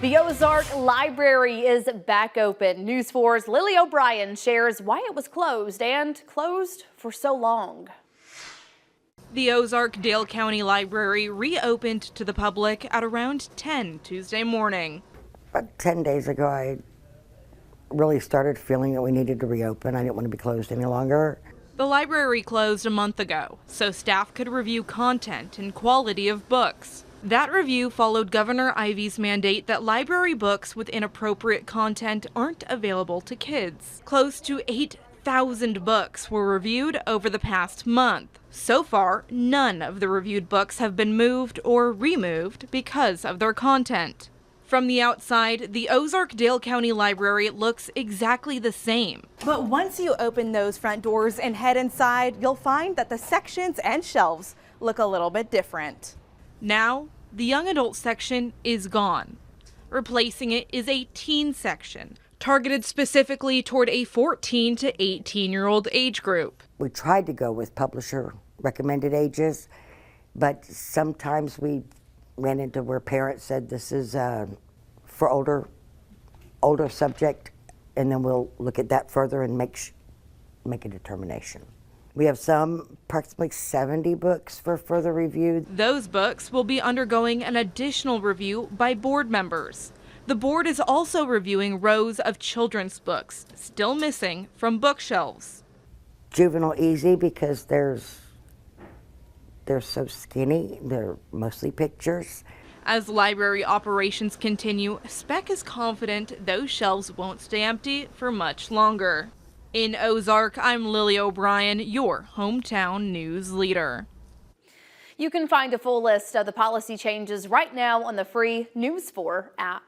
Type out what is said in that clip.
The Ozark Library is back open. News 4's Lily O'Brien shares why it was closed and closed for so long. The Ozark Dale County Library reopened to the public at around 10 Tuesday morning. About 10 days ago, I really started feeling that we needed to reopen. I didn't want to be closed any longer. The library closed a month ago, so staff could review content and quality of books. That review followed Governor Ivey's mandate that library books with inappropriate content aren't available to kids. Close to 8,000 books were reviewed over the past month. So far, none of the reviewed books have been moved or removed because of their content. From the outside, the Ozark Dale County Library looks exactly the same. But once you open those front doors and head inside, you'll find that the sections and shelves look a little bit different. Now, the young adult section is gone. Replacing it is a teen section, targeted specifically toward a 14 to 18-year-old age group. We tried to go with publisher recommended ages, but sometimes we ran into where parents said this is for older subject, and then we'll look at that further and make a determination. We have approximately 70 books for further review. Those books will be undergoing an additional review by board members. The board is also reviewing rows of children's books still missing from bookshelves. Juvenile easy because they're so skinny. They're mostly pictures. As library operations continue, Spec is confident those shelves won't stay empty for much longer. In Ozark, I'm Lily O'Brien, your hometown news leader. You can find a full list of the policy changes right now on the free News 4 app.